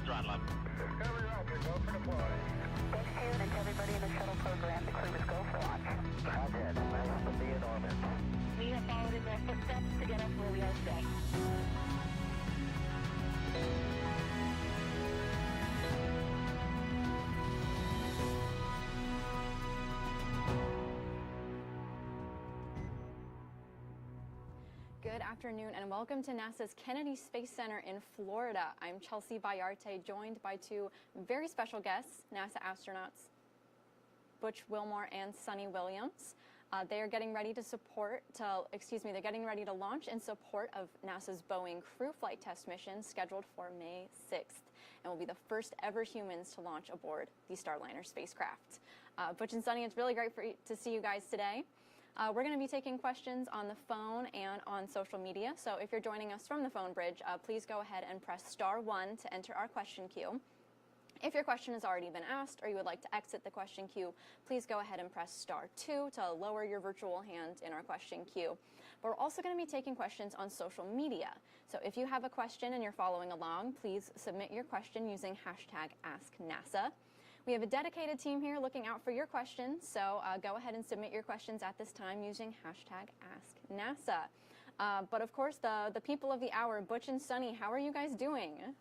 throttle up. Discovery Roger, go for deploy. Thanks to you and to everybody in the shuttle program. The crew is go for launch. Roger, nice to be in orbit. We have followed in their footsteps to get us where we are today. Good afternoon and welcome to NASA's Kennedy Space Center in Florida. I'm Chelsea Bayarte, joined by two very special guests, NASA astronauts Butch Wilmore and Sunny Williams. They are getting ready to they're getting ready to launch in support of NASA's Boeing Crew Flight Test mission scheduled for May 6th and will be the first ever humans to launch aboard the Starliner spacecraft. Butch and Sunny, it's really great to see you guys today. We're going to be taking questions on the phone and on social media. So if you're joining us from the phone bridge, please go ahead and press *1 to enter our question queue. If your question has already been asked or you would like to exit the question queue, please go ahead and press *2 to lower your virtual hand in our question queue. But we're also going to be taking questions on social media. So if you have a question and you're following along, please submit your question using #AskNASA. We have a dedicated team here looking out for your questions, so go ahead and submit your questions at this time using #AskNASA. But of course, the people of the hour, Butch and Sunny, how are you guys doing?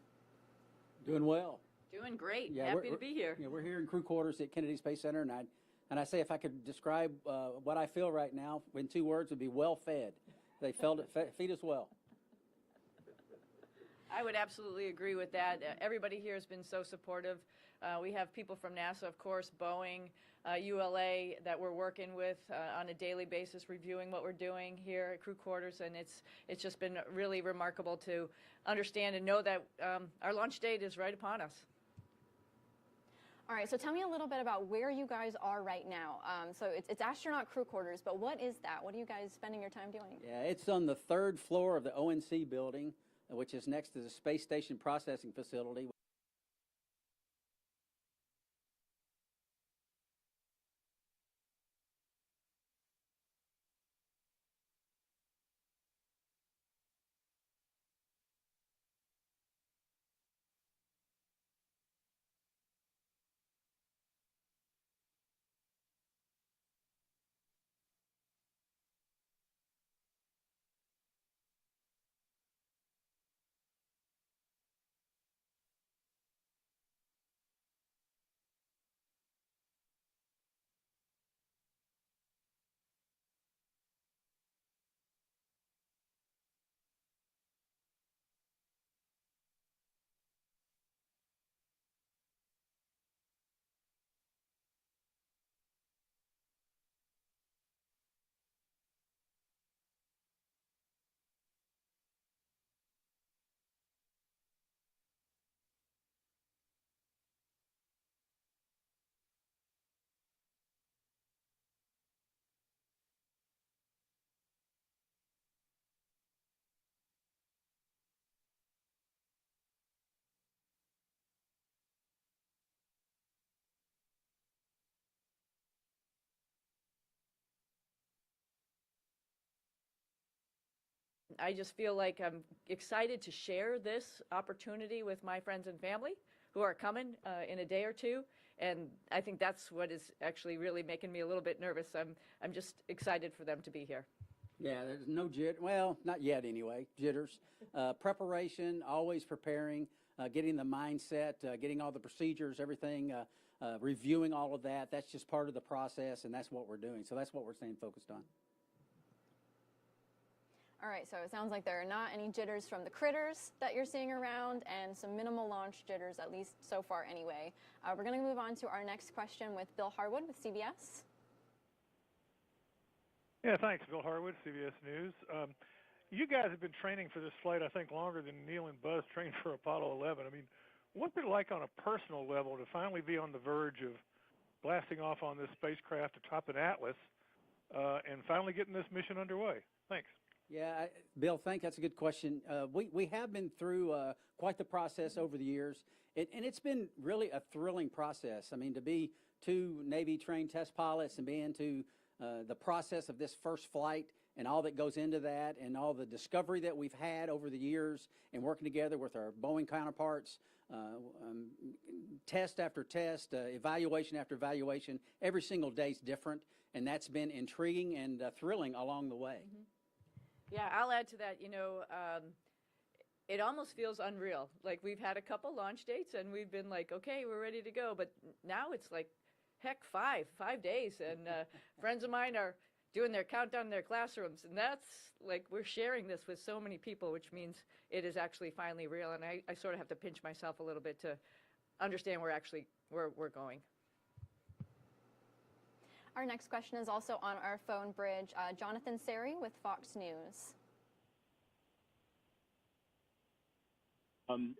Doing well. Doing great. Yeah, Happy to be here. Yeah, we're here in crew quarters at Kennedy Space Center, and I say if I could describe what I feel right now in 2 words, it would be well fed. They feed us well. I would absolutely agree with that. Everybody here has been so supportive. We have people from NASA, of course, Boeing, ULA that we're working with on a daily basis, reviewing what we're doing here at crew quarters, and it's just been really remarkable to understand and know that our launch date is right upon us. All right, so tell me a little bit about where you guys are right now. So it's astronaut crew quarters, but what is that? What are you guys spending your time doing? Yeah, it's on the 3rd floor of the ONC building, which is next to the Space Station Processing Facility. I just feel like I'm excited to share this opportunity with my friends and family who are coming in a day or two, and I think that's what is actually really making me a little bit nervous. I'm just excited for them to be here. Yeah, there's no well, not yet anyway, jitters. Preparation, always preparing, getting the mindset, getting all the procedures, everything, reviewing all of that. That's just part of the process, and that's what we're doing. So that's what we're staying focused on. All right, so it sounds like there are not any jitters from the critters that you're seeing around and some minimal launch jitters, at least so far anyway. We're going to move on to our next question with Bill Harwood with CBS. Yeah, thanks, Bill Harwood, CBS News. You guys have been training for this flight, I think, longer than Neil and Buzz trained for Apollo 11. I mean, what's it like on a personal level to finally be on the verge of blasting off on this spacecraft atop an Atlas and finally getting this mission underway? Thanks. Yeah, Bill, that's a good question. We have been through quite the process over the years, and it's been really a thrilling process. I mean, to be 2 Navy-trained test pilots and be into the process of this first flight and all that goes into that, and all the discovery that we've had over the years and working together with our Boeing counterparts, test after test, evaluation after evaluation. Every single day is different, and that's been intriguing and thrilling along the way. Yeah, I'll add to that, it almost feels unreal. Like, we've had a couple launch dates and we've been like, okay, we're ready to go. But now it's like, heck, 5 days. And friends of mine are doing their countdown in their classrooms. And that's like, we're sharing this with so many people, which means it is actually finally real. And I sort of have to pinch myself a little bit to understand where we're going. Our next question is also on our phone bridge. Jonathan Seri with Fox News.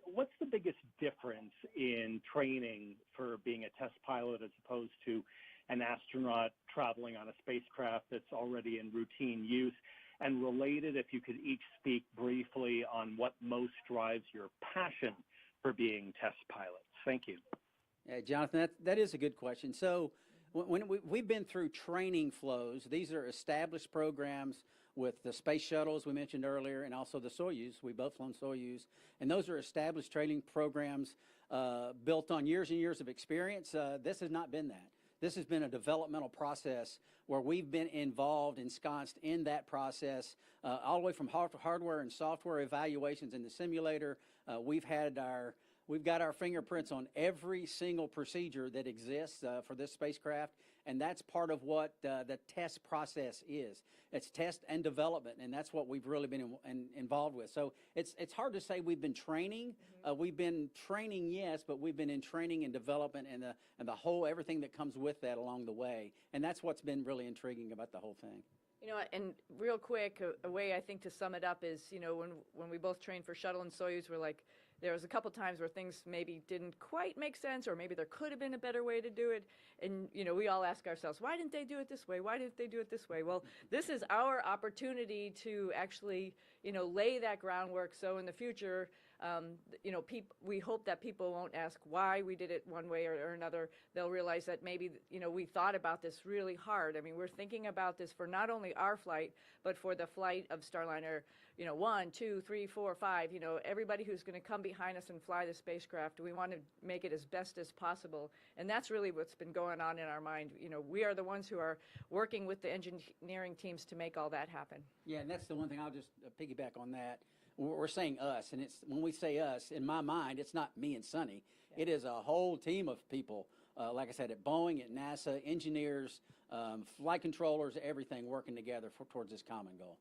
What's the biggest difference in training for being a test pilot as opposed to an astronaut traveling on a spacecraft that's already in routine use? And related, if you could each speak briefly on what most drives your passion for being test pilots. Thank you. Yeah, Jonathan, that is a good question. So when we've been through training flows, these are established programs with the space shuttles we mentioned earlier, and also the Soyuz. We both flown Soyuz, and those are established training programs built on years and years of experience. This has not been that. This has been a developmental process where we've been involved, ensconced in that process, all the way from hardware and software evaluations in the simulator. We've got our fingerprints on every single procedure that exists for this spacecraft, and that's part of what the test process is. It's test and development, and that's what we've really been involved with. So it's hard to say we've been training. We've been training, yes, but we've been in training and development and the whole everything that comes with that along the way, and that's what's been really intriguing about the whole thing. And real quick, a way I think to sum it up is, when we both trained for Shuttle and Soyuz, we're like, there was a couple times where things maybe didn't quite make sense, or maybe there could have been a better way to do it. And, we all ask ourselves, why didn't they do it this way? Why didn't they do it this way? Well, this is our opportunity to actually, lay that groundwork. So in the future, we hope that people won't ask why we did it one way or another. They'll realize that maybe, we thought about this really hard. I mean, we're thinking about this for not only our flight, but for the flight of Starliner, 1, 2, 3, 4, 5, everybody who's going to come behind us and fly the spacecraft. We want to make it as best as possible. And that's really what's been going on in our mind. We are the ones who are working with the engineering teams to make all that happen. Yeah, and that's the one thing I'll just piggyback on that. We're saying us, and it's when we say us, in my mind, it's not me and Sonny. Yeah. It is a whole team of people, like I said, at Boeing, at NASA, engineers, flight controllers, everything working together towards this common goal.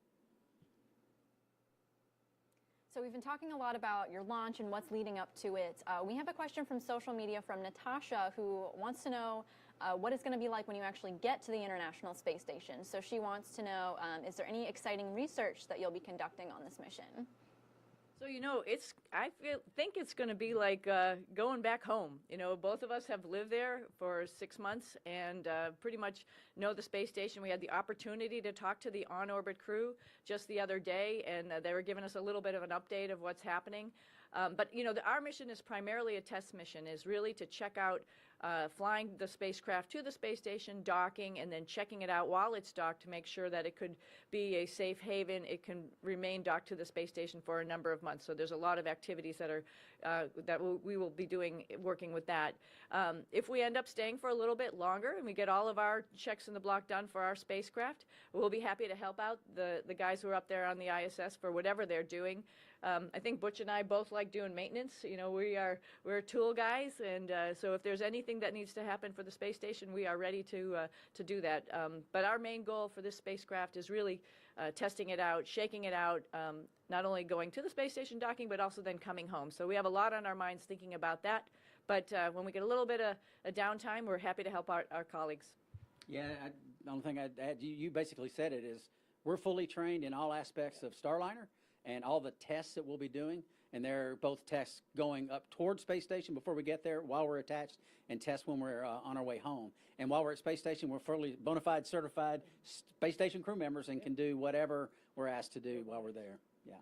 So we've been talking a lot about your launch and what's leading up to it. We have a question from social media from Natasha, who wants to know what it's going to be like when you actually get to the International Space Station. So she wants to know, is there any exciting research that you'll be conducting on this mission? So, I think it's going to be like going back home. Both of us have lived there for 6 months and pretty much know the space station. We had the opportunity to talk to the on-orbit crew just the other day, and they were giving us a little bit of an update of what's happening. But, our mission is primarily a test mission, is really to check out flying the spacecraft to the space station, docking, and then checking it out while it's docked to make sure that it could be a safe haven. It can remain docked to the space station for a number of months. So there's a lot of activities that are we will be doing, working with that. If we end up staying for a little bit longer and we get all of our checks in the block done for our spacecraft, we'll be happy to help out the guys who are up there on the ISS for whatever they're doing. I think Butch and I both like doing maintenance. We're tool guys, and so if there's anything that needs to happen for the space station, we are ready to do that. But our main goal for this spacecraft is really testing it out, shaking it out, not only going to the space station docking, but also then coming home. So we have a lot on our minds thinking about that. But when we get a little bit of a downtime, we're happy to help our colleagues. Yeah, the only thing I'd add, you basically said it, is we're fully trained in all aspects of Starliner and all the tests that we'll be doing. And they're both tests going up toward space station before we get there, while we're attached, and tests when we're on our way home. And while we're at space station, we're fully bona fide certified space station crew members and can do whatever we're asked to do while we're there. Yeah.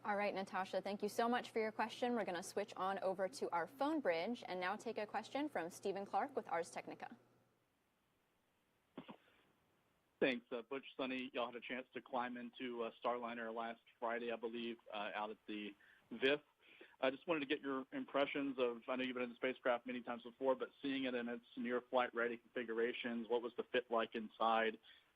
All right, Natasha, thank you so much for your question. We're going to switch on over to our phone bridge and now take a question from Stephen Clark with Ars Technica. Thanks. Butch, Sonny, y'all had a chance to climb into Starliner last Friday, I believe, out at the VIF. I just wanted to get your impressions of, I know you've been in the spacecraft many times before, but seeing it in its near flight-ready configurations, what was the fit like inside?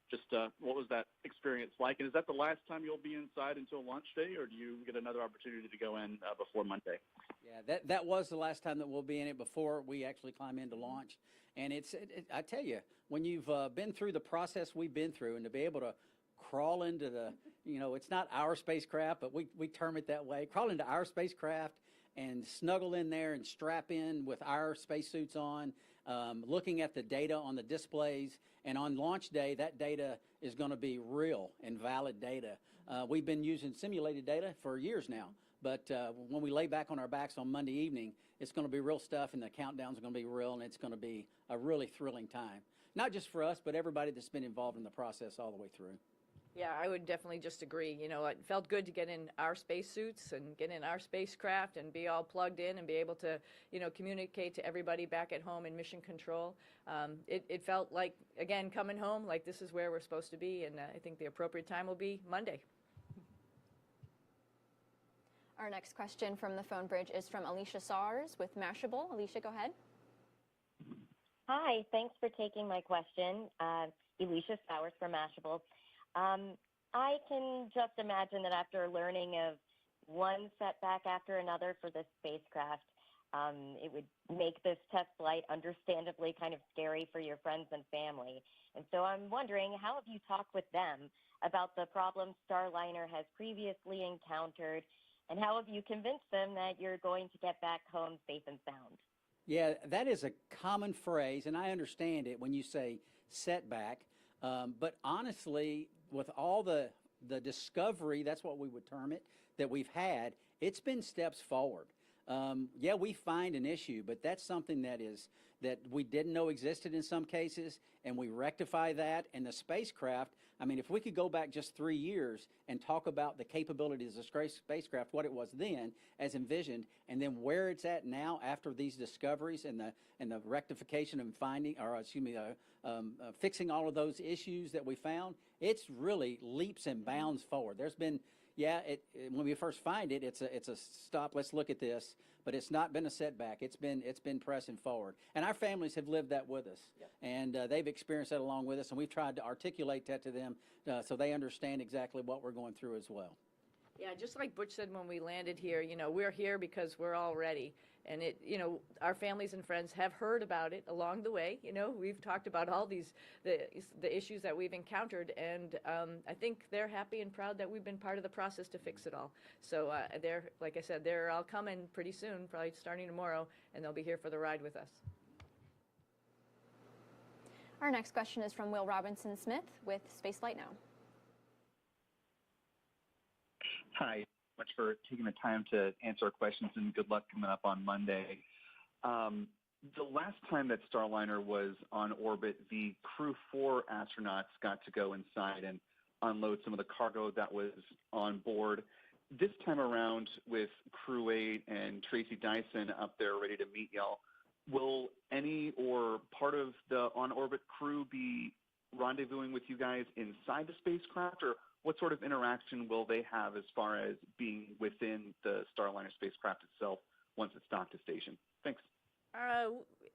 Just what was that experience like? And is that the last time you'll be inside until launch day, or do you get another opportunity to go in before Monday? Yeah, that was the last time that we'll be in it before we actually climb into launch. And I tell you, when you've been through the process we've been through, and to be able to crawl into the, it's not our spacecraft, but we term it that way, crawl into our spacecraft and snuggle in there and strap in with our spacesuits on, looking at the data on the displays. And on launch day, that data is going to be real and valid data. We've been using simulated data for years now, but when we lay back on our backs on Monday evening, it's going to be real stuff, and the countdowns are going to be real, and it's going to be a really thrilling time. Not just for us, but everybody that's been involved in the process all the way through. Yeah, I would definitely just agree. It felt good to get in our spacesuits and get in our spacecraft and be all plugged in and be able to, communicate to everybody back at home in mission control. It felt like, again, coming home, like this is where we're supposed to be, and I think the appropriate time will be Monday. Our next question from the phone bridge is from Alicia Sars with Mashable. Alicia, go ahead. Hi, thanks for taking my question. Alicia Sowers from Mashable. I can just imagine that after learning of one setback after another for this spacecraft, it would make this test flight understandably kind of scary for your friends and family. And so I'm wondering, how have you talked with them about the problems Starliner has previously encountered, and how have you convinced them that you're going to get back home safe and sound? Yeah, that is a common phrase, and I understand it when you say setback. But honestly, with all the discovery, that's what we would term it, that we've had, it's been steps forward. Yeah, we find an issue, but that's something that we didn't know existed in some cases, and we rectify that. And the spacecraft, I mean, if we could go back just 3 years and talk about the capabilities of the spacecraft, what it was then as envisioned, and then where it's at now after these discoveries and the rectification and finding, or excuse me, fixing all of those issues that we found, it's really leaps and bounds forward. There's been, when we first find it, it's a stop. Let's look at this. But it's not been a setback. It's been pressing forward, and our families have lived that with us, and they've experienced that along with us. And we've tried to articulate that to them so they understand exactly what we're going through as well. Yeah, just like Butch said when we landed here, we're here because we're all ready. And our families and friends have heard about it along the way. We've talked about all the issues that we've encountered, and I think they're happy and proud that we've been part of the process to fix it all. So they're, like I said, they're all coming pretty soon, probably starting tomorrow, and they'll be here for the ride with us. Our next question is from Will Robinson-Smith with Spaceflight Now. Hi, much for taking the time to answer our questions, and good luck coming up on Monday. The last time that Starliner was on orbit, the Crew 4 astronauts got to go inside and unload some of the cargo that was on board. This time around, with Crew 8 and Tracy Dyson up there ready to meet y'all, will any or part of the on-orbit crew be rendezvousing with you guys inside the spacecraft, or what sort of interaction will they have as far as being within the Starliner spacecraft itself once it's docked to station? Thanks.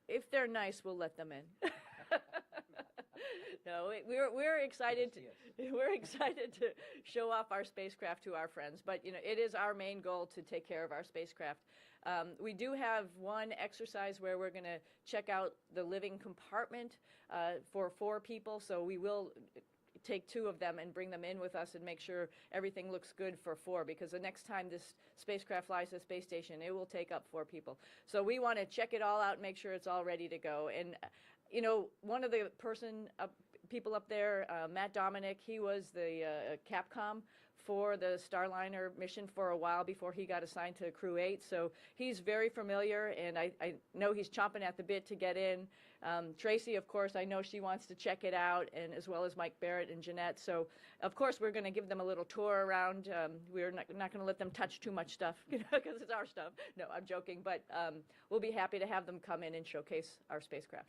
If they're nice, we'll let them in. No, we're excited. We're excited to show off our spacecraft to our friends, but it is our main goal to take care of our spacecraft. We do have one exercise where we're going to check out the living compartment for 4 people, so we will take 2 of them and bring them in with us and make sure everything looks good for 4, because the next time this spacecraft flies to the space station, it will take up 4 people. So we want to check it all out and make sure it's all ready to go. And one of the people up there, Matt Dominic, he was the Capcom for the Starliner mission for a while before he got assigned to Crew 8. So he's very familiar, and I know he's chomping at the bit to get in. Tracy, of course, I know she wants to check it out, and as well as Mike Barrett and Jeanette. So, of course, we're going to give them a little tour around. We're not going to let them touch too much stuff, because it's our stuff. No, I'm joking, but we'll be happy to have them come in and showcase our spacecraft.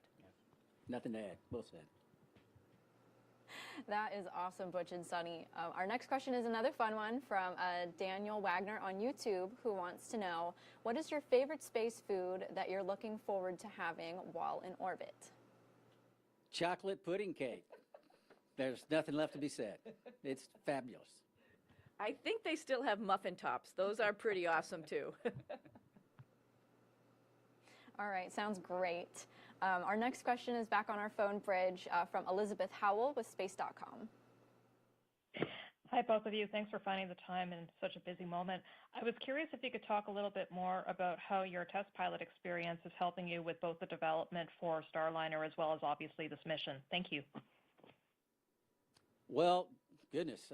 Nothing to add. Well said. That is awesome, Butch and Sunny. Our next question is another fun one from Daniel Wagner on YouTube, who wants to know, what is your favorite space food that you're looking forward to having while in orbit? Chocolate pudding cake. There's nothing left to be said. It's fabulous. I think they still have muffin tops. Those are pretty awesome, too. All right, sounds great. Our next question is back on our phone bridge from Elizabeth Howell with Space.com. Hi, both of you. Thanks for finding the time in such a busy moment. I was curious if you could talk a little bit more about how your test pilot experience is helping you with both the development for Starliner as well as obviously this mission. Thank you. Well, goodness,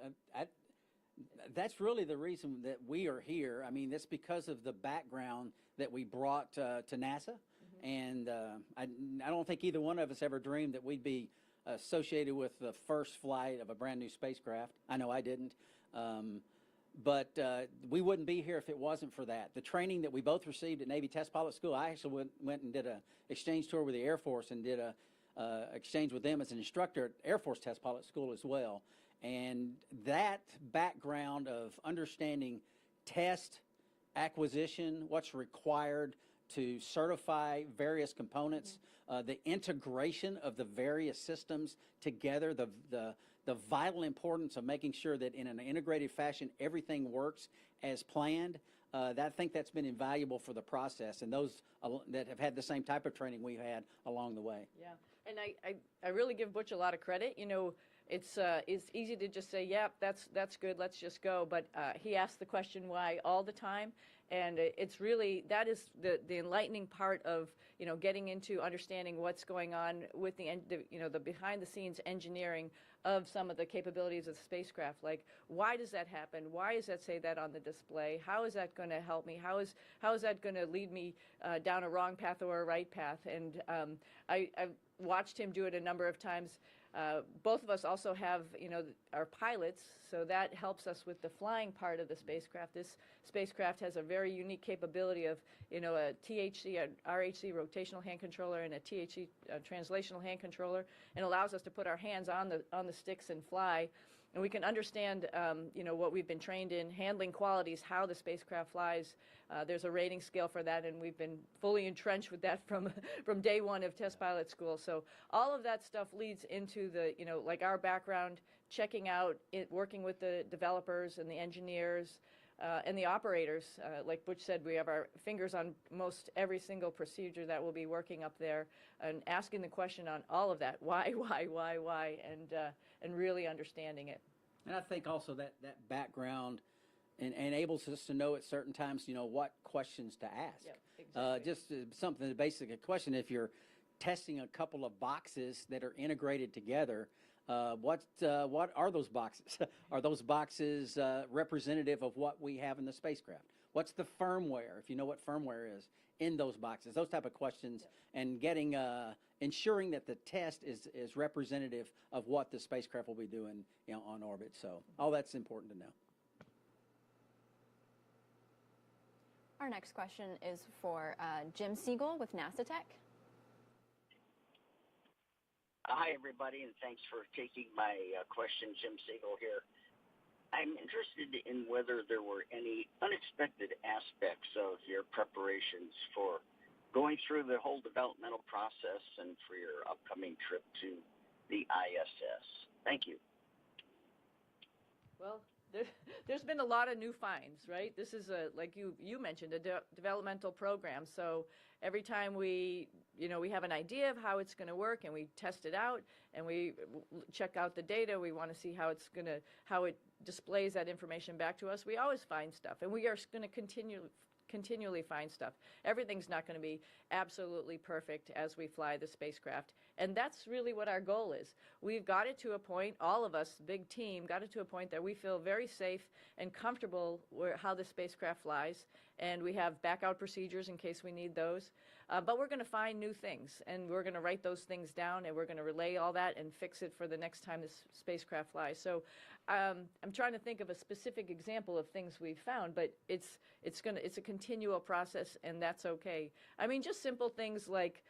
that's really the reason that we are here. I mean, that's because of the background that we brought to NASA. And I don't think either one of us ever dreamed that we'd be associated with the first flight of a brand new spacecraft. I know I didn't. But we wouldn't be here if it wasn't for that. The training that we both received at Navy Test Pilot School, I actually went and did an exchange tour with the Air Force and did a exchange with them as an instructor at Air Force Test Pilot School as well. And that background of understanding test, acquisition, what's required to certify various components, the integration of the various systems together, the vital importance of making sure that in an integrated fashion everything works as planned. I think that's been invaluable for the process, and those that have had the same type of training we've had along the way. Yeah, and I really give Butch a lot of credit. You know, it's easy to just say, yeah, that's good, let's just go. But he asks the question why all the time, and it's really, that is the enlightening part of, you know, getting into understanding what's going on with the behind the scenes engineering of some of the capabilities of the spacecraft. Like, why does that happen? Why does that say that on the display? How is that going to help me? How is that going to lead me down a wrong path or a right path? And I've watched him do it a number of times. Both of us also have, you know, our pilots, so that helps us with the flying part of the spacecraft. This spacecraft has a very unique capability of, you know, a THC, a RHC rotational hand controller, and a THC translational hand controller, and allows us to put our hands on the sticks and fly. And we can understand, you know, what we've been trained in, handling qualities, how the spacecraft flies. There's a rating scale for that, and we've been fully entrenched with that from day one of test pilot school. So all of that stuff leads into the, you know, like our background, checking out, working with the developers and the engineers and the operators. Like Butch said, we have our fingers on most every single procedure that we'll be working up there, and asking the question on all of that, why, and really understanding it. And I think also that background enables us to know at certain times, you know, what questions to ask. Yep, exactly. Just something, a basic question. If you're testing a couple of boxes that are integrated together, what are those boxes? Are those boxes representative of what we have in the spacecraft? What's the firmware, if you know what firmware is, in those boxes? Those type of questions, and getting ensuring that the test is representative of what the spacecraft will be doing, you know, on orbit. So all that's important to know. Our next question is for Jim Siegel with NASA Tech. Hi, everybody, and thanks for taking my question. Jim Siegel here. I'm interested in whether there were any unexpected aspects of your preparations for going through the whole developmental process and for your upcoming trip to the ISS. Thank you. Well, there's been a lot of new finds, right? This is like you mentioned, a developmental program. So every time we have an idea of how it's going to work, and we test it out, and we check out the data, we want to see how it displays that information back to us. We always find stuff, and we are going to continually find stuff. Everything's not going to be absolutely perfect as we fly the spacecraft, and that's really what our goal is. We've got it to a point, all of us, big team, got it to a point that we feel very safe and comfortable how the spacecraft flies, and we have backout procedures in case we need those. But we're going to find new things, and we're going to write those things down, and we're going to relay all that and fix it for the next time this spacecraft flies. So I'm trying to think of a specific example of things we've found, but it's a continual process, and that's okay. I mean, just simple things like,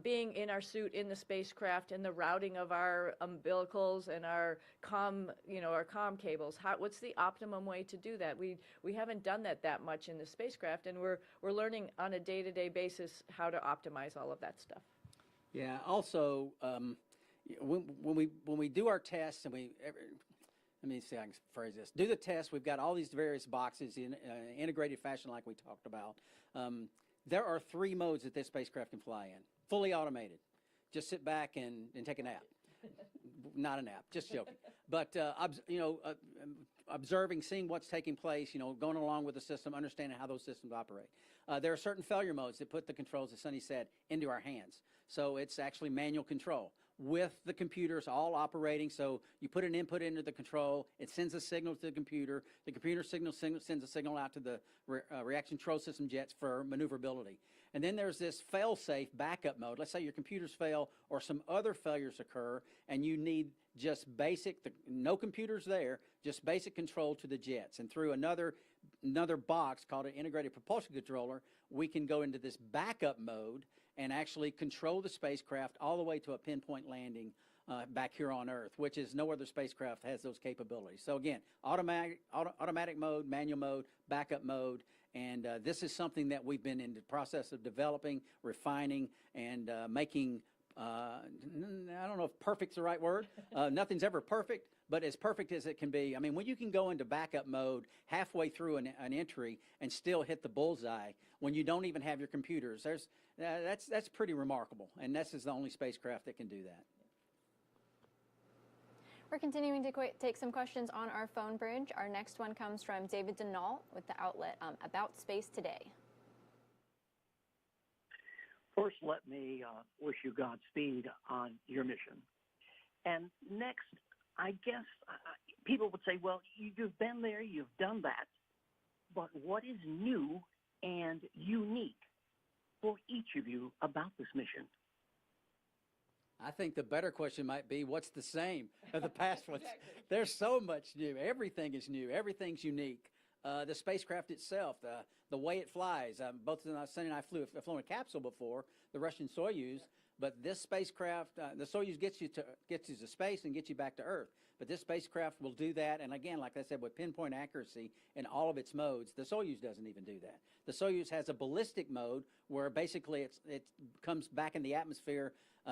being in our suit in the spacecraft and the routing of our umbilicals and our comm cables. What's the optimum way to do that? We haven't done that much in the spacecraft, and we're learning on a day-to-day basis how to optimize all of that stuff. Yeah. Also, when we do our tests and let me see how I can phrase this. Do the test. We've got all these various boxes in integrated fashion like we talked about. There are 3 modes that this spacecraft can fly in. Fully automated. Just sit back and take a nap. Not a nap, just joking. But, observing, seeing what's taking place, going along with the system, understanding how those systems operate. There are certain failure modes that put the controls, as Sonny said, into our hands. So it's actually manual control with the computers all operating. So you put an input into the control, it sends a signal to the computer sends a signal out to the reaction control system jets for maneuverability. And then there's this fail-safe backup mode. Let's say your computers fail or some other failures occur and you need just basic, no computers there, just basic control to the jets. And through another box called an integrated propulsion controller, we can go into this backup mode and actually control the spacecraft all the way to a pinpoint landing back here on Earth, which is no other spacecraft has those capabilities. So again, automatic mode, manual mode, backup mode, and this is something that we've been in the process of developing, refining, and making, I don't know if perfect's the right word. Nothing's ever perfect, but as perfect as it can be. I mean, when you can go into backup mode halfway through an entry and still hit the bullseye when you don't even have your computers, that's pretty remarkable, and this is the only spacecraft that can do that. We're continuing to take some questions on our phone bridge. Our next one comes from David Denault with the outlet About Space Today. First, let me wish you Godspeed on your mission. And next, I guess people would say, well, you've been there, you've done that, but what is new and unique for each of you about this mission? I think the better question might be, what's the same of the past ones? Exactly. There's so much new. Everything is new. Everything's unique. The spacecraft itself, the way it flies. Both Sonny and I have flown a capsule before, the Russian Soyuz, but this spacecraft, the Soyuz gets you to space and gets you back to Earth. But this spacecraft will do that, and again, like I said, with pinpoint accuracy in all of its modes. The Soyuz doesn't even do that. The Soyuz has a ballistic mode where basically it comes back in the atmosphere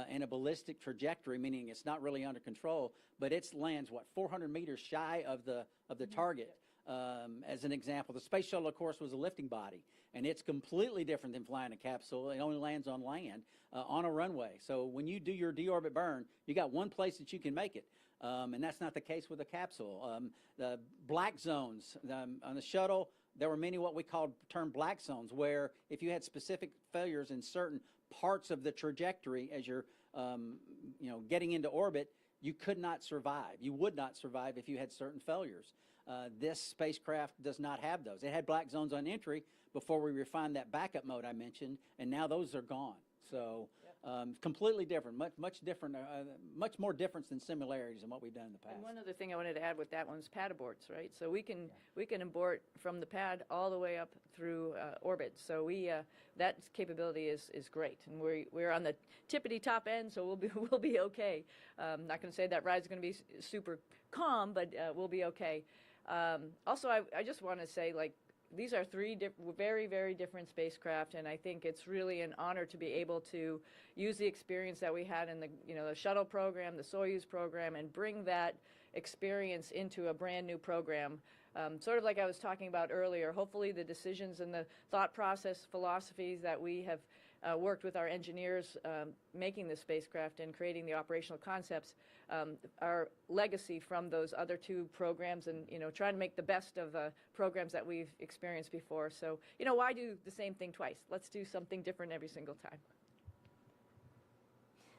in a ballistic trajectory, meaning it's not really under control, but it lands, 400 meters shy of the target. As an example, the space shuttle, of course, was a lifting body, and it's completely different than flying a capsule. It only lands on land, on a runway. So when you do your deorbit burn, you got one place that you can make it, and that's not the case with a capsule. The black zones on the shuttle, there were many what we call term black zones, where if you had specific failures in certain parts of the trajectory as you're getting into orbit, you could not survive. You would not survive if you had certain failures. This spacecraft does not have those. It had black zones on entry before we refined that backup mode I mentioned, and now those are gone. So completely different, much different, much more difference than similarities in what we've done in the past. And one other thing I wanted to add with that one is pad aborts, right? So we can abort from the pad all the way up through orbit. So that capability is great, and we're on the tippity top end, so we'll be okay. Not going to say that ride's going to be super calm, but we'll be okay. Also, I just want to say, these are three very, very different spacecraft, and I think it's really an honor to be able to use the experience that we had in the shuttle program, the Soyuz program, and bring that experience into a brand new program. Sort of like I was talking about earlier, hopefully the decisions and the thought process philosophies that we have worked with our engineers making the spacecraft and creating the operational concepts, our legacy from those other two programs, and trying to make the best of programs that we've experienced before. So why do the same thing twice? Let's do something different every single time.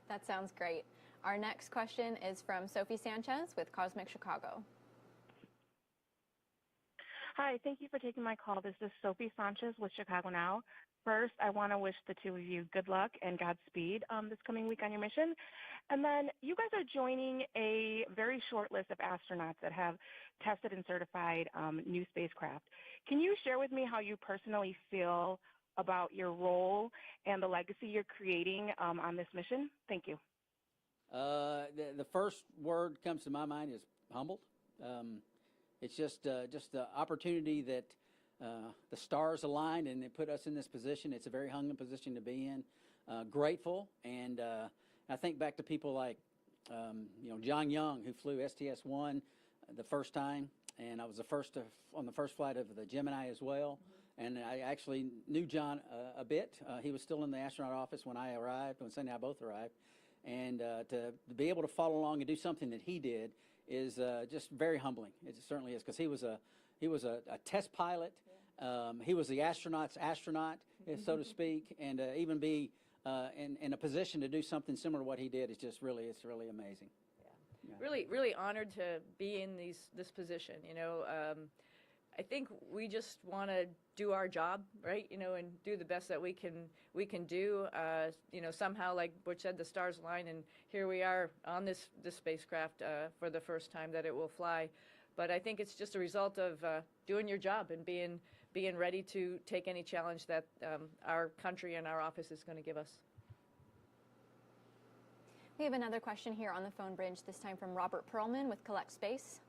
That sounds great. Our next question is from Sophie Sanchez with Cosmic Chicago. Hi, thank you for taking my call. This is Sophie Sanchez with Chicago Now. First, I want to wish the two of you good luck and Godspeed this coming week on your mission. And then you guys are joining a very short list of astronauts that have tested and certified new spacecraft. Can you share with me how you personally feel about your role and the legacy you're creating on this mission? Thank you. The first word comes to my mind is humbled. It's just the opportunity that the stars aligned and they put us in this position. It's a very humbling position to be in. Grateful, and I think back to people like John Young, who flew STS-1 the first time, and I was the first on the first flight of the Gemini as well. And I actually knew John a bit. He was still in the astronaut office when I arrived, when Sunday and I both arrived. And to be able to follow along and do something that he did is just very humbling. It certainly is, because he was a test pilot. He was the astronaut's astronaut, so to speak, and even be in a position to do something similar to what he did is just really, it's really amazing. Yeah. Really honored to be in this position. I think we just want to do our job, right? And do the best that we can do. Somehow, like Butch said, the stars align, and here we are on this spacecraft for the first time that it will fly. But I think it's just a result of doing your job and being ready to take any challenge that our country and our office is going to give us. We have another question here on the phone bridge, this time from Robert Perlman with Collect Space.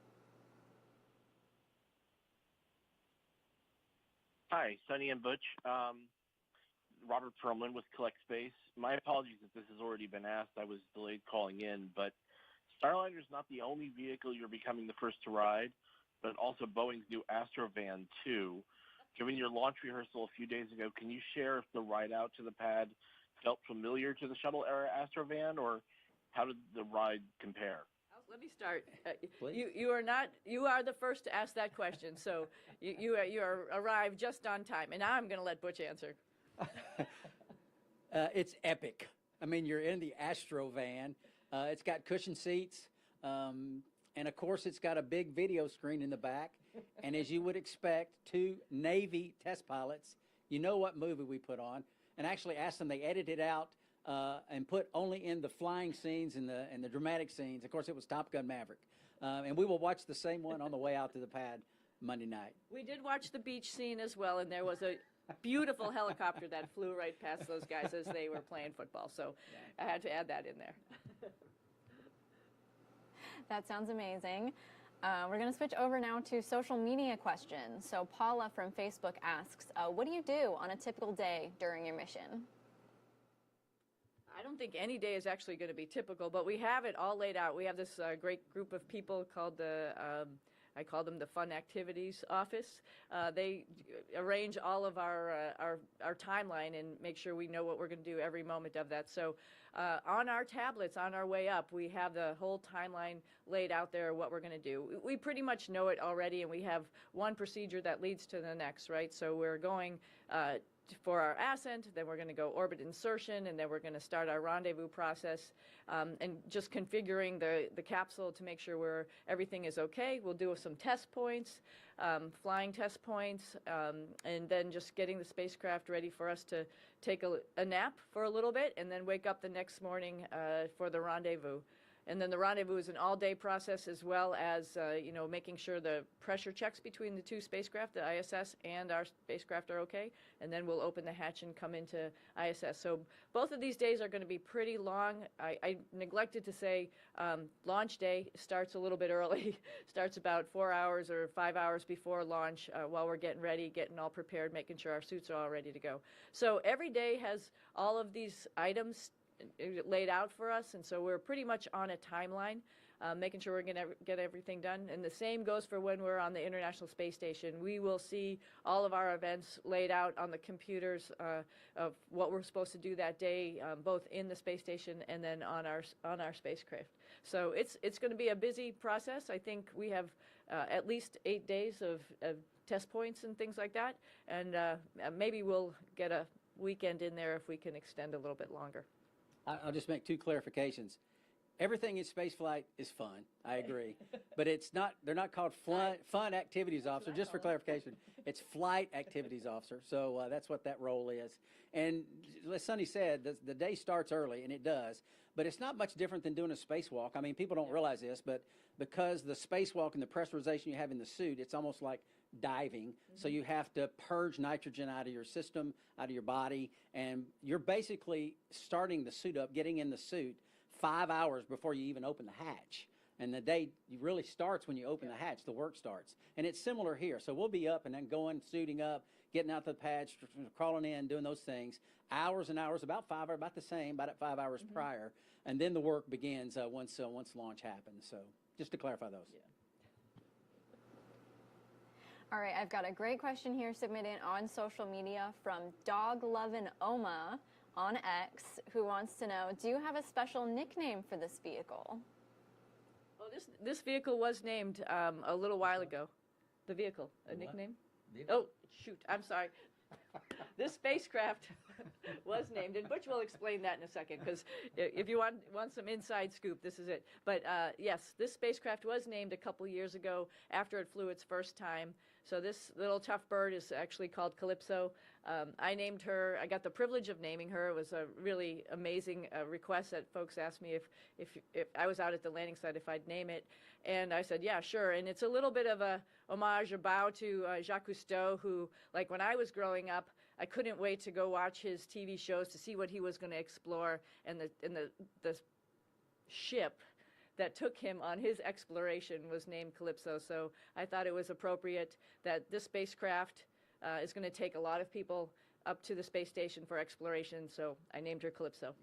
Hi, Sunny and Butch. Robert Perlman with Collect Space. My apologies if this has already been asked. I was delayed calling in, but Starliner is not the only vehicle you're becoming the first to ride, but also Boeing's new Astrovan 2. Given your launch rehearsal a few days ago, can you share if the ride out to the pad felt familiar to the shuttle-era Astrovan, or how did the ride compare? Let me start. You are the first to ask that question, so you arrived just on time, and now I'm going to let Butch answer. It's epic. I mean, you're in the Astrovan. It's got cushion seats, and of course, it's got a big video screen in the back. And as you would expect, two Navy test pilots, you know what movie we put on, and actually asked them, they edited out and put only in the flying scenes and the dramatic scenes. Of course, it was Top Gun Maverick. And we will watch the same one on the way out to the pad Monday night. We did watch the beach scene as well, and there was a beautiful helicopter that flew right past those guys as they were playing football. So I had to add that in there. That sounds amazing. We're going to switch over now to social media questions. So Paula from Facebook asks, what do you do on a typical day during your mission? I don't think any day is actually going to be typical, but we have it all laid out. We have this great group of people called I call them the Fun Activities Office. They arrange all of our timeline and make sure we know what we're going to do every moment of that. So on our tablets, on our way up, we have the whole timeline laid out there, what we're going to do. We pretty much know it already, and we have one procedure that leads to the next, right? So we're going for our ascent, then we're going to go orbit insertion, and then we're going to start our rendezvous process, and just configuring the capsule to make sure everything is okay. We'll do some test points, flying test points, and then just getting the spacecraft ready for us to take a nap for a little bit, and then wake up the next morning for the rendezvous. And then the rendezvous is an all-day process, as well as making sure the pressure checks between the two spacecraft, the ISS and our spacecraft, are okay. And then we'll open the hatch and come into ISS. So both of these days are going to be pretty long. I neglected to say launch day starts a little bit early. Starts about 4 hours or 5 hours before launch, while we're getting ready, getting all prepared, making sure our suits are all ready to go. So every day has all of these items laid out for us, and so we're pretty much on a timeline, making sure we're going to get everything done. And the same goes for when we're on the International Space Station. We will see all of our events laid out on the computers of what we're supposed to do that day, both in the space station and then on our spacecraft. So it's going to be a busy process. I think we have at least 8 days of test points and things like that, and maybe we'll get a weekend in there if we can extend a little bit longer. I'll just make two clarifications. Everything in spaceflight is fun. I agree, but they're not called fun activities officer. Just for clarification, it's flight activities officer. So that's what that role is. And as Sonny said, the day starts early, and it does. But it's not much different than doing a spacewalk. I mean, people don't realize this, but because the spacewalk and the pressurization you have in the suit, it's almost like diving. Mm-hmm. So you have to purge nitrogen out of your system, out of your body, and you're basically starting the suit up, getting in the suit 5 hours before you even open the hatch. And the day really starts when you open the hatch, the work starts. And it's similar here. So we'll be up and then going, suiting up, getting out the patch, crawling in, doing those things, hours and hours, about the same, about 5 hours prior. And then the work begins once launch happens. So just to clarify those. Yeah. All right, I've got a great question here submitted on social media from Dog Lovin' Oma on X, who wants to know, do you have a special nickname for this vehicle? Oh, this vehicle was named a little while ago. The vehicle, a nickname? Oh, shoot, I'm sorry. This spacecraft was named, and Butch will explain that in a second, because if you want some inside scoop, this is it. But yes, this spacecraft was named a couple years ago after it flew its first time. So this little tough bird is actually called Calypso. I named her. I got the privilege of naming her. It was a really amazing request that folks asked me if I was out at the landing site if I'd name it, and I said yeah, sure. And it's a little bit of a homage, a bow to Jacques Cousteau, who, like when I was growing up, I couldn't wait to go watch his TV shows to see what he was going to explore, and the ship that took him on his exploration was named Calypso. So I thought it was appropriate that this spacecraft is going to take a lot of people up to the space station for exploration, so I named her Calypso.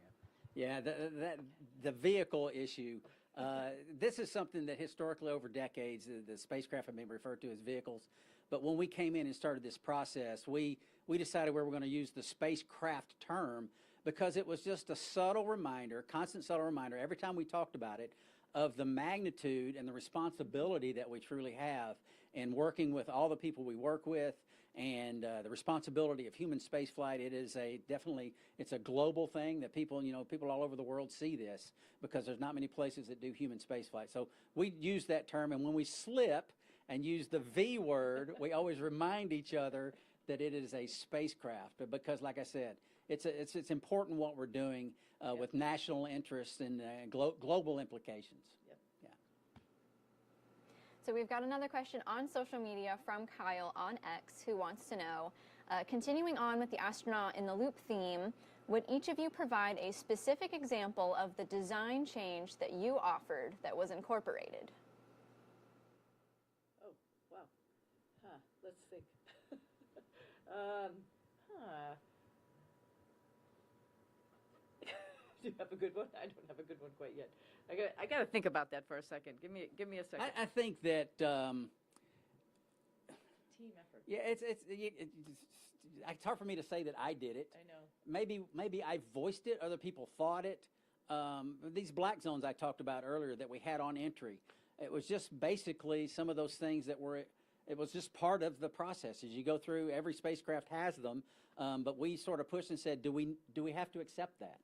Yeah, the vehicle issue, this is something that historically over decades, the spacecraft have been referred to as vehicles. But when we came in and started this process, we decided we were going to use the spacecraft term because it was just a subtle reminder, constant subtle reminder, every time we talked about it, of the magnitude and the responsibility that we truly have in working with all the people we work with, and the responsibility of human spaceflight. It is it's a global thing that people all over the world see this, because there's not many places that do human spaceflight. So we use that term, and when we slip and use the V word, we always remind each other that it is a spacecraft, because like I said, it's important what we're doing with national interests and global implications. Yep. Yeah. So we've got another question on social media from Kyle on X, who wants to know, continuing on with the astronaut in the loop theme, would each of you provide a specific example of the design change that you offered that was incorporated? Oh, wow. Let's think. Do you have a good one? I don't have a good one quite yet. I got to think about that for a second. Give me a second. I think that team effort. Yeah, it's hard for me to say that I did it. I know. Maybe I voiced it. Other people thought it. These black zones I talked about earlier that we had on entry, it was just basically some of those things that were. It was just part of the process. As you go through, every spacecraft has them, but we sort of pushed and said, do we have to accept that?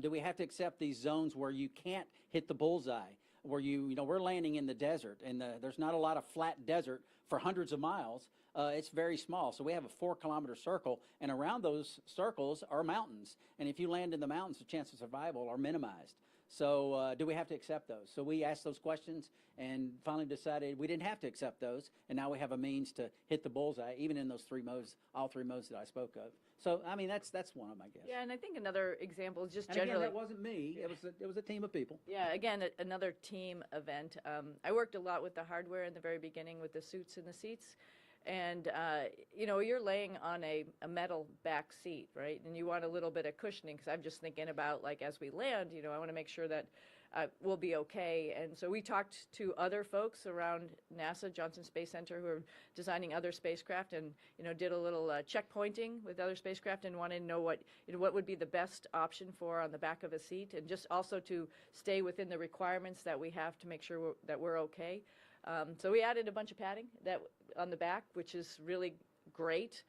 Do we have to accept these zones where you can't hit the bullseye, where we're landing in the desert, and there's not a lot of flat desert for hundreds of miles. It's very small. So we have a 4-kilometer circle, and around those circles are mountains. And if you land in the mountains, the chance of survival are minimized. So do we have to accept those? So we asked those questions and finally decided we didn't have to accept those. And now we have a means to hit the bullseye, even in those all three modes that I spoke of. So, I mean, that's one of them, I guess. Yeah, and I think another example is just and generally. Again, that wasn't me. It was a team of people. Yeah, again, another team event. I worked a lot with the hardware in the very beginning with the suits and the seats. And, you're laying on a metal back seat, right? And you want a little bit of cushioning, because I'm just thinking about, like, as we land, I want to make sure that we'll be okay. And so we talked to other folks around NASA, Johnson Space Center, who are designing other spacecraft, and, did a little checkpointing with other spacecraft and wanted to know what would be the best option for on the back of a seat, and just also to stay within the requirements that we have to make sure that we're okay. So we added a bunch of padding on the back, which is really great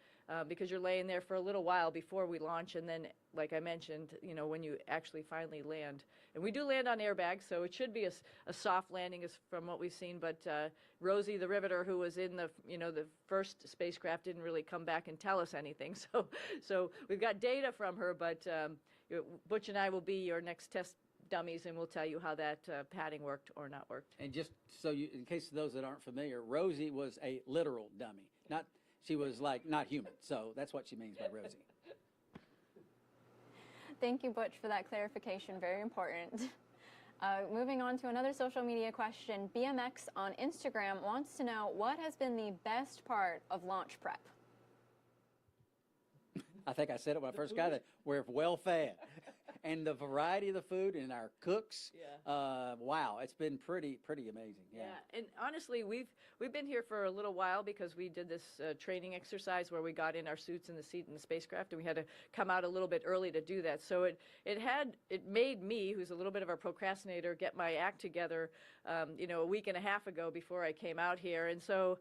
because you're laying there for a little while before we launch, and then, like I mentioned, when you actually finally land. And we do land on airbags, so it should be a soft landing as from what we've seen, but Rosie the Riveter, who was in the first spacecraft, didn't really come back and tell us anything. So we've got data from her, but Butch and I will be your next test dummies, and we'll tell you how that padding worked or not worked. And just so in case of those that aren't familiar, Rosie was a literal dummy. She was like not human. So that's what she means by Rosie. Thank you, Butch, for that clarification. Very important. Moving on to another social media question. BMX on Instagram wants to know what has been the best part of launch prep? I think I said it when I first got there. We're well fed. And the variety of the food and our cooks, wow, it's been pretty amazing. Yeah. And honestly, we've been here for a little while because we did this training exercise where we got in our suits in the seat in the spacecraft, and we had to come out a little bit early to do that. So it made me, who's a little bit of a procrastinator, get my act together, a week and a half ago before I came out here. And so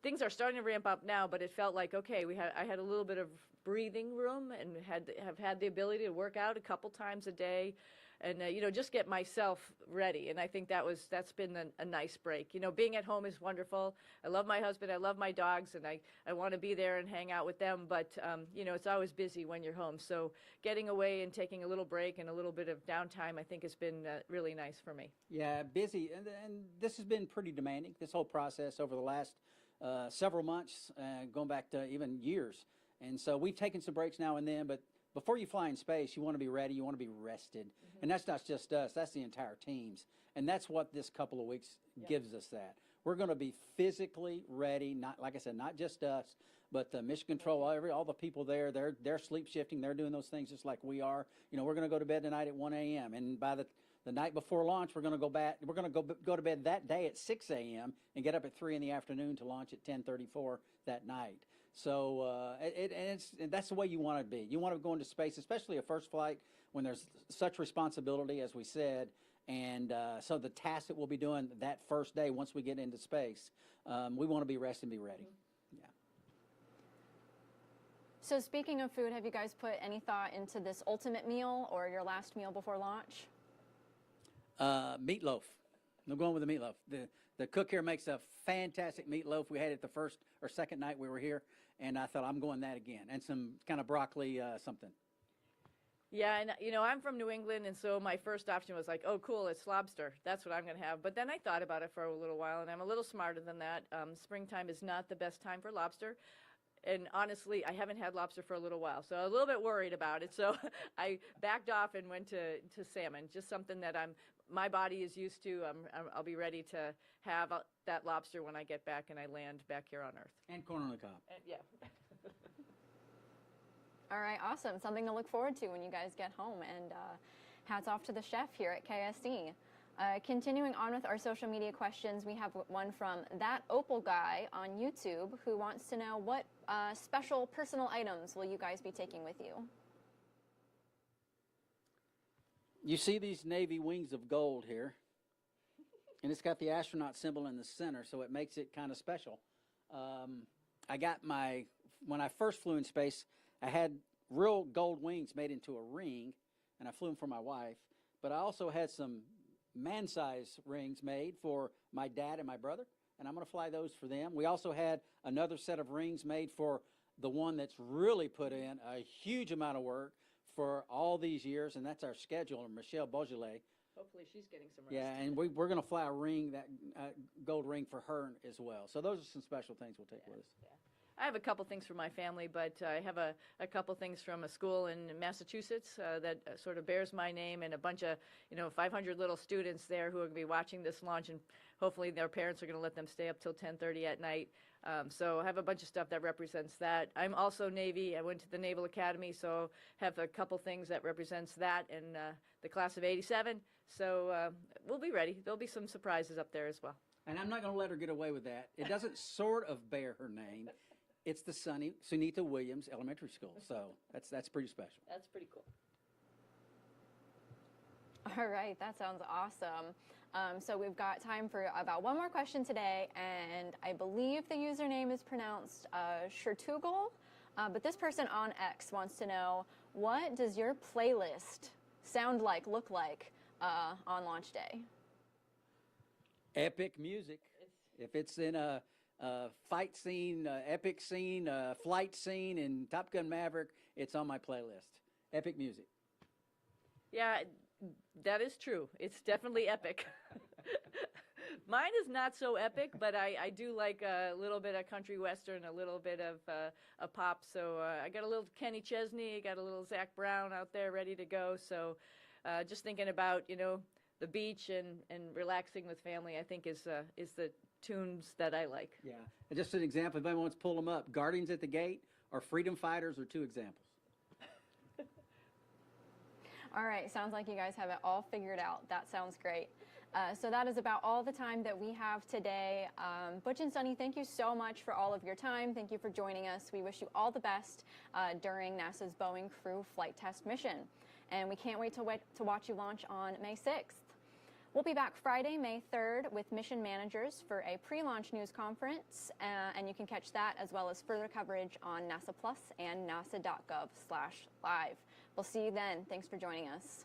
things are starting to ramp up now, but it felt like, okay, I had a little bit of breathing room and have had the ability to work out a couple times a day and just get myself ready. And I think that's been a nice break. Being at home is wonderful. I love my husband, I love my dogs, and I want to be there and hang out with them, but it's always busy when you're home. So getting away and taking a little break and a little bit of downtime, I think, has been really nice for me. Yeah, busy, and this has been pretty demanding, this whole process over the last several months, going back to even years. And so we've taken some breaks now and then, but before you fly in space, you want to be ready, you want to be rested. Mm-hmm. And that's not just us, that's the entire teams. And that's what this couple of weeks gives us that. We're going to be physically ready, not like I said, not just us, but the mission control, all the people there, they're sleep shifting, they're doing those things just like we are. We're going to go to bed tonight at 1 a.m. And by the night before launch, we're going to go to bed that day at 6 a.m. and get up at 3 in the afternoon to launch at 10:34 that night. So that's the way you want to be. You want to go into space, especially a first flight when there's such responsibility, as we said. And so the tasks that we'll be doing that first day once we get into space, we want to be rested and be ready. Yeah. So speaking of food, have you guys put any thought into this ultimate meal or your last meal before launch? Meatloaf. I'm going with the meatloaf. The cook here makes a fantastic meatloaf. We had it the first or second night we were here, and I thought I'm going that again, and some kind of broccoli something. Yeah, and I'm from New England, and so my first option was like, oh, cool, it's lobster. That's what I'm going to have. But then I thought about it for a little while, and I'm a little smarter than that. Springtime is not the best time for lobster. And honestly, I haven't had lobster for a little while, so I was a little bit worried about it. So I backed off and went to salmon, just something that my body is used to. I'll be ready to have that lobster when I get back and I land back here on Earth. And corn on the cob. Yeah. All right, awesome. Something to look forward to when you guys get home. And hats off to the chef here at KSD. Continuing on with our social media questions, we have one from That Opal Guy on YouTube who wants to know what special personal items will you guys be taking with you? You see these Navy wings of gold here, and it's got the astronaut symbol in the center, so it makes it kind of special. I got when I first flew in space, I had real gold wings made into a ring, and I flew them for my wife, but I also had some man-size rings made for my dad and my brother, and I'm going to fly those for them. We also had another set of rings made for the one that's really put in a huge amount of work for all these years, and that's our scheduler, Michelle Beaujolais. Hopefully she's getting some rest. Yeah, and we're going to fly a ring, that gold ring for her as well. So those are some special things we'll take with us. Yeah. I have a couple things for my family, but I have a couple things from a school in Massachusetts that sort of bears my name, and a bunch of 500 little students there who are going to be watching this launch, and hopefully their parents are going to let them stay up till 10:30 at night. So I have a bunch of stuff that represents that. I'm also Navy. I went to the Naval Academy, so have a couple things that represents that and the class of '87. So we'll be ready. There'll be some surprises up there as well. And I'm not going to let her get away with that. It doesn't sort of bear her name. It's the Sunita Williams Elementary School, so that's pretty special. That's pretty cool. All right, that sounds awesome. So we've got time for about one more question today, and I believe the username is pronounced Shertugal, but this person on X wants to know, what does your playlist sound like, look like on launch day? Epic music. If it's in a fight scene, epic scene, flight scene in Top Gun Maverick, it's on my playlist. Epic music. Yeah, that is true. It's definitely epic. Mine is not so epic, but I do like a little bit of country western, a little bit of a pop. So I got a little Kenny Chesney, got a little Zach Brown out there ready to go. So just thinking about, the beach and relaxing with family, I think is the tunes that I like. Yeah. And just an example, if anyone wants to pull them up, Guardians at the Gate or Freedom Fighters are two examples. All right, sounds like you guys have it all figured out. That sounds great. So that is about all the time that we have today. Butch and Sunny, thank you so much for all of your time. Thank you for joining us. We wish you all the best during NASA's Boeing Crew Flight Test mission. And we can't wait to watch you launch on May 6th. We'll be back Friday, May 3rd with mission managers for a pre-launch news conference, and you can catch that as well as further coverage on NASA Plus and nasa.gov/live. We'll see you then. Thanks for joining us.